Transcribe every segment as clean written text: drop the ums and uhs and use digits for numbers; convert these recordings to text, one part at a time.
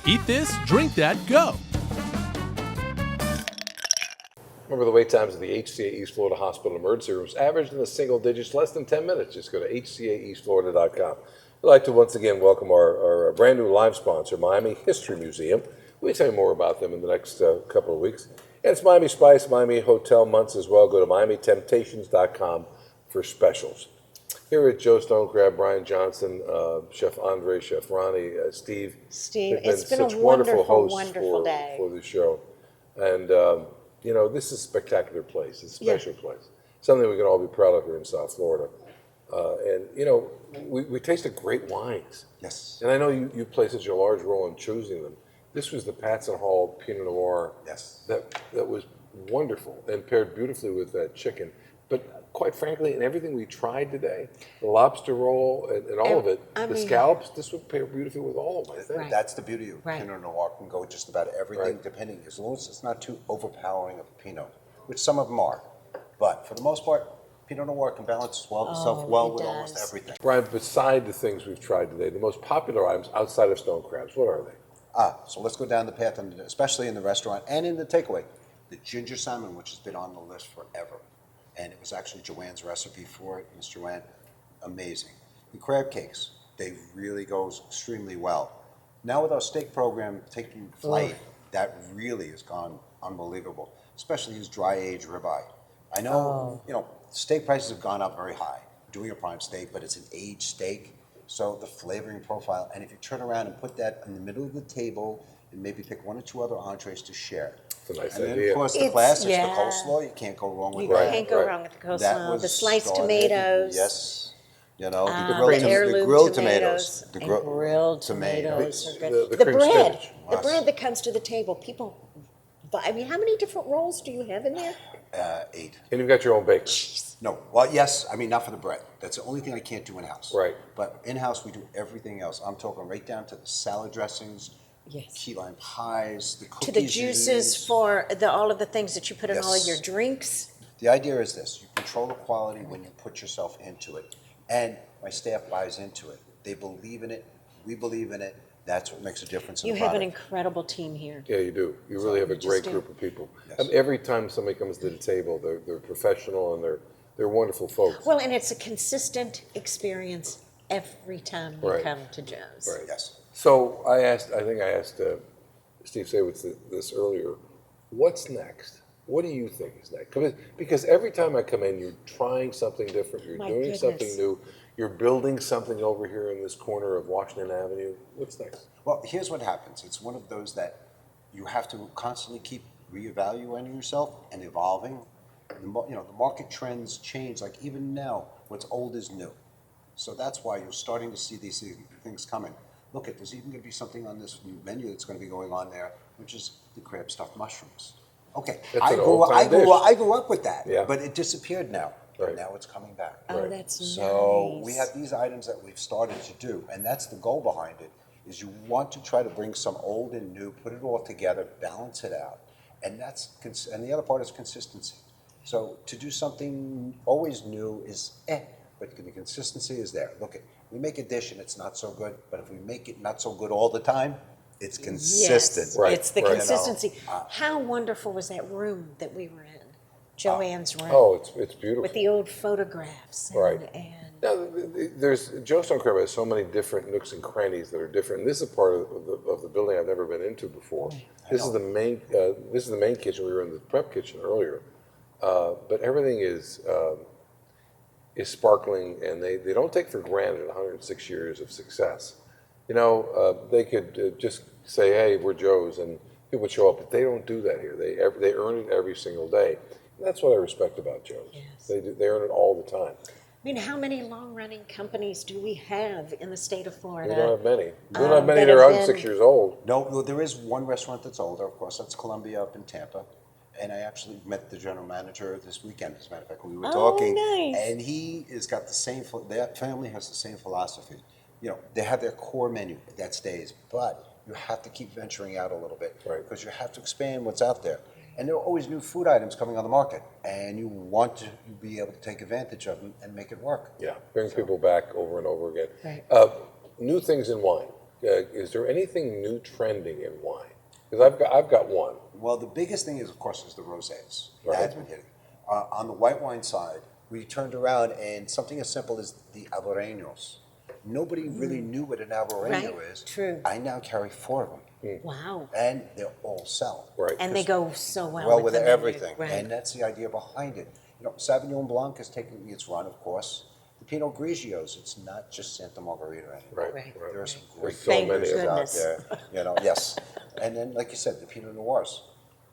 Eat this, drink that, go. Remember, the wait times at the HCA East Florida Hospital emergency rooms averaged in the single digits, less than 10 minutes. Just go to hcaeastflorida.com. We'd like to once again welcome our brand new live sponsor, Miami History Museum. We'll tell you more about them in the next couple of weeks. And it's Miami Spice, Miami Hotel months as well. Go to MiamiTemptations.com for specials. Here at Joe Stonecrab, Brian Johnson, Chef Andre, Chef Ronnie, Steve. Steve, They've been it's been a such wonderful wonderful, hosts wonderful day. for the show. And, you know, this is a spectacular place. It's a special place. Something we can all be proud of here in South Florida. And, you know, we tasted great wines. Yes. And I know you play such a large role in choosing them. This was the Patson Hall Pinot Noir. Yes. That was wonderful and paired beautifully with that chicken. But quite frankly, in everything we tried today, the lobster roll and all of it, the scallops, this would pair beautifully with all of them, I think. Right. That's the beauty of Right. Pinot Noir. Can go just about everything, Right. depending, as long as it's not too overpowering of a Pinot, which some of them are. But for the most part, Pinot Noir can balance itself well it with almost does. everything. Brian, beside the things we've tried today, the most popular items outside of stone crabs, what are they? So let's go down the path, and especially in the restaurant and in the takeaway. The ginger salmon, which has been on the list forever. And it was actually Joanne's recipe for it. Miss Joanne, amazing. The crab cakes, they really goes extremely well. Now with our steak program taking flight, that really has gone unbelievable, especially his dry aged ribeye. I know, you know, steak prices have gone up very high, doing a prime steak, but it's an aged steak. So the flavoring profile, and if you turn around and put that in the middle of the table and maybe pick one or two other entrees to share. It's a nice And then, idea. of course, the It's- classics, yeah. the coleslaw, you can't go wrong with You that. can't go right. wrong with the That coleslaw, was the sliced started- tomatoes. Yes. You know, The the heirloom grilled tomatoes. The And grilled tomatoes are good. The The cream bread, spinach. the Yes. bread that comes to the table, people, I mean, how many different rolls do you have in there? 8. And you've got your own baker. No, well, yes, I mean, not for the bread. That's the only thing I can't do in-house. Right. But in-house, we do everything else. I'm talking right down to the salad dressings, Yes. key lime pies, the cookies. To the juices for all of the things that you put in all of Yes. your drinks. The idea is this: you control the quality when you put yourself into it. And my staff buys into it. They believe in it. We believe in it. That's what makes a difference in You the have an product. incredible team here. Yeah, you do. You really have a just great do. group of people. Yes. And every time somebody comes to the table, they're professional and they're wonderful folks. Well, and it's a consistent experience every time you Right. come to Joe's. Right. Yes. So I think I asked Steve Saywitz this earlier. What's next? What do you think is next? Because every time I come in, you're trying something different. You're My doing something goodness. new. You're building something over here in this corner of Washington Avenue. What's next? Well, here's what happens. It's one of those that you have to constantly keep reevaluating yourself and evolving. The market trends change. Like even now, what's old is new. So that's why you're starting to see these things coming. Look, there's even going to be something on this new menu that's going to be going on there, which is the crab stuffed mushrooms. Okay, That's I an grew old-time dish. up with that, Yeah. but it disappeared now. Right. Now it's coming back. Oh, Right. that's So nice. we have these items that we've started to do, and that's the goal behind it, is you want to try to bring some old and new, put it all together, balance it out. And and the other part is consistency. So to do something always new is but the consistency is there. Look, we make a dish and it's not so good, but if we make it not so good all the time, it's consistent. Yes, Right, it's the right. consistency. How wonderful was that room that we were in? Joanne's room. Oh, it's beautiful. With the old photographs. Right. And Now, there's Joe Stonecrab has so many different nooks and crannies that are different. This is a part of the building I've never been into before. This is the main kitchen. We were in the prep kitchen earlier, but everything is sparkling, and they don't take for granted 106 years of success. You know, they could just say, "Hey, we're Joe's," and people would show up, but they don't do that here. They earn it every single day. And that's what I respect about Joe's. Yes. They earn it all the time. I mean, how many long-running companies do we have in the state of Florida? We don't have many. We don't have many that that are have 106 been- years old. No, there is one restaurant that's older, of course, that's Columbia up in Tampa. And I actually met the general manager this weekend, as a matter of fact, we were Oh, talking. nice. And he has got the same, that family has the same philosophy. You know, they have their core menu, that stays, but you have to keep venturing out a little bit. Right. Because you have to expand what's out there. And there are always new food items coming on the market, and you want to be able to take advantage of them and make it work. Yeah, bring people back over and over again. Right. New things in wine. is there anything new trending in wine? Because I've got one. Well, the biggest thing is, of course, is the rosés. Right. That's been hitting. On the white wine side, we turned around and something as simple as the alvareños. Nobody really knew what an alvareño Right. is. True. I now carry 4 of them, Wow. and they're all sell. Right. And they go so well, Well, with the menu. everything, Right. and that's the idea behind it. You know, Sauvignon Blanc is taking its run, of course. The Pinot Grigios, it's not just Santa Margarita anymore. Right. Right. Right. There are some There's great so Thank many of them. out goodness. there. You know, yes. And then, like you said, the Pinot Noirs,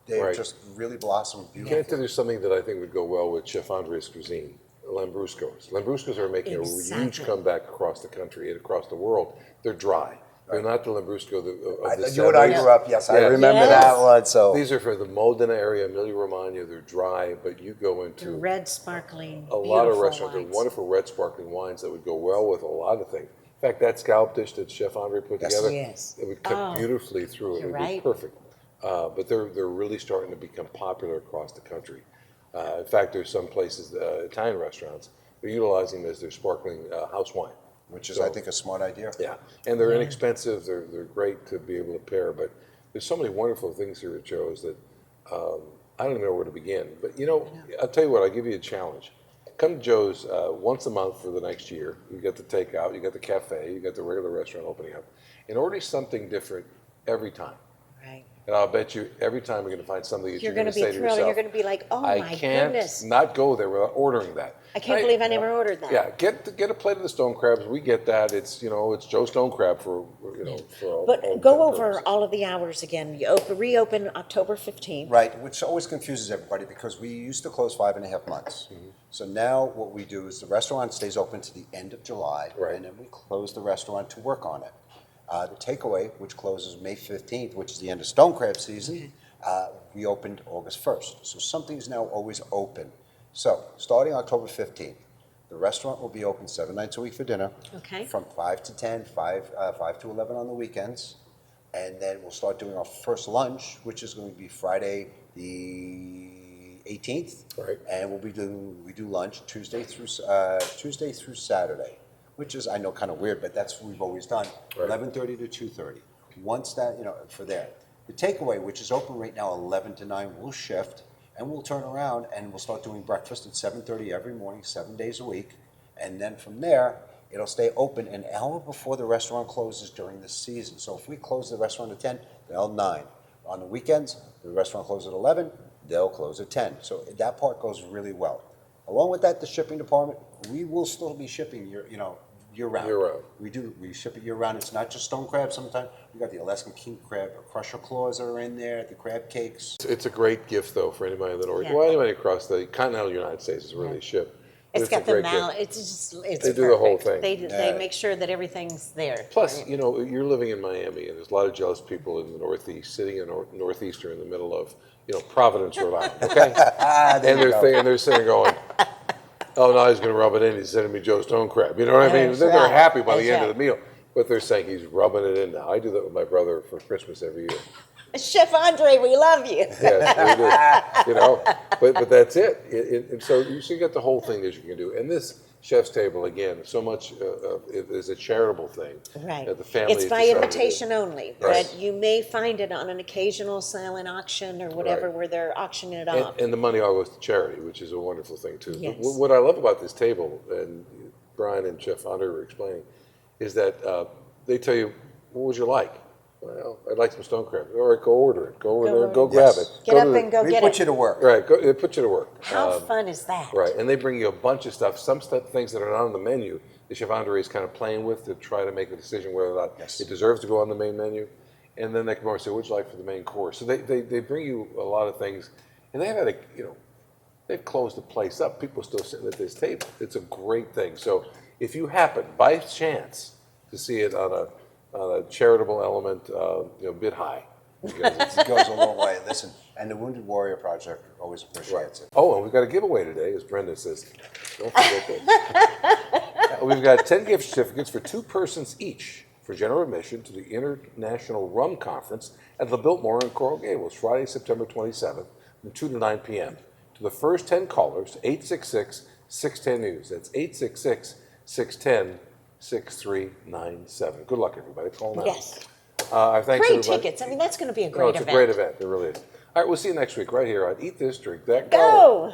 they Right. just really blossom You beautifully. can't tell there's something that I think would go well with Chef Andre's cuisine. Lambruscos. Lambruscos are making a huge Exactly. comeback across the country and across the world. They're dry. They're not the Lambrusco of the You and I 70s. grew up, yes, I Yeah. remember Yes. that one, so. These are for the Modena area, Emilia-Romagna. They're dry, but you go The into red sparkling, a lot of beautiful restaurants. wines. They're wonderful red sparkling wines that would go well with a lot of things. In fact, that scallop dish that Chef Andre put Yes. together, Yes. it would cut beautifully through it. It you're would right. be perfect. But they're really starting to become popular across the country. In fact, there's some places, Italian restaurants, they're utilizing them as their sparkling house wine. Which is, So- I think, a smart idea. Yeah, and they're inexpensive. They're great to be able to pair. But there's so many wonderful things here at Joe's that I don't even know where to begin. But you know, I'll tell you what. I'll give you a challenge. Come to Joe's once a month for the next year. You get the takeout, you got the cafe, you got the regular restaurant opening up, and order something different every time. Right. And I'll bet you every time you're going to find something that You're you're going going to to be say to thrilled. yourself, You're going to be like, oh I my can't goodness. not go there without ordering that. I can't believe I never ordered that. Yeah, get a plate of the stone crabs. We get that. It's it's Joe Stone Crab for for all. But all go intents and over purposes. all of the hours again. You reopen October 15th. Right, which always confuses everybody because we used to close 5.5 months. So now what we do is the restaurant stays open to the end of July, Right. and then we close the restaurant to work on it. The takeaway, which closes May 15th, which is the end of stone crab season, we opened August 1st. So something's now always open. So starting October 15th, the restaurant will be open 7 nights a week for dinner. Okay. From 5 to 10, 5 to 11 on the weekends. And then we'll start doing our first lunch, which is going to be Friday the 18th. Right. And we do lunch Tuesday through Saturday, which is, I know, kind of weird, but that's what we've always done. Right. 11:30 to 2:30. Once that, for there. The takeaway, which is open right now 11 to 9, will shift, and we'll turn around and we'll start doing breakfast at 7:30 every morning, 7 days a week. And then from there, it'll stay open an hour before the restaurant closes during the season. So if we close the restaurant at 10, they'll 9. On the weekends, the restaurant closes at 11, they'll close at 10. So that part goes really well. Along with that, the shipping department, we will still be shipping year-round. Year-round. We ship it year-round. It's not just stone crab sometimes. We got the Alaskan king crab, crusher claws that are in there, the crab cakes. It's a great gift though for anybody in the North. Yeah. Well, anybody across the continental United States is where they ship. But It's got a the great mal. gift. It's They do the whole perfect. thing. They make sure that everything's there. Plus, you're living in Miami, and there's a lot of jealous people in the Northeast, sitting in Northeastern in the middle of, Providence, Rhode Island. Okay, and they're sitting going, "Oh, now he's going to rub it in. He's sending me Joe Stone Crab." You know what I mean? That's They're right. happy by the That's end of right. the meal, but they're saying he's rubbing it in now. I do that with my brother for Christmas every year. Chef Andre, we love you. Yes, we do. But that's it. And so you get the whole thing that you can do. And this chef's table, again, so much it is a charitable thing. Right. That the family It's has by decided to do. invitation only, Right. but you may find it on an occasional silent auction or whatever Right. where they're auctioning it off. And the money all goes to charity, which is a wonderful thing too. But Yes. what I love about this table, and Brian and Chef Andre were explaining, is that they tell you, what would you like? Well, I'd like some stone crab. All right, go order it. Go over there, go grab Yes. it. Get Go up to the- and go We get put it. you to work. Right, they put you to work. How fun is that? Right, and they bring you a bunch of stuff, things that are not on the menu, that Chef Andre is kind of playing with to try to make a decision whether or not Yes. it deserves to go on the main menu. And then they come over and say, what'd you like for the main course? So they bring you a lot of things, and they've had they've closed the place up. People are still sitting at this table. It's a great thing. So if you happen, by chance, to see it on a charitable element, bid high. Because It goes a long way. Listen, and the Wounded Warrior Project always appreciates it. Oh, and we've got a giveaway today, as Brenda says. Don't forget that. We've got 10 gift certificates for 2 persons each for general admission to the International Rum Conference at the Biltmore in Coral Gables, Friday, September 27th, from 2 to 9 p.m. To the first 10 callers, 866-610-NEWS. That's 866-610-610. 6397. Good luck, everybody. Call now. Yes. Our thanks, Great everybody. tickets. I mean, that's going to be a No, great it's event. a great event. It really is. All right, we'll see you next week right here on Eat This, Drink That. Go.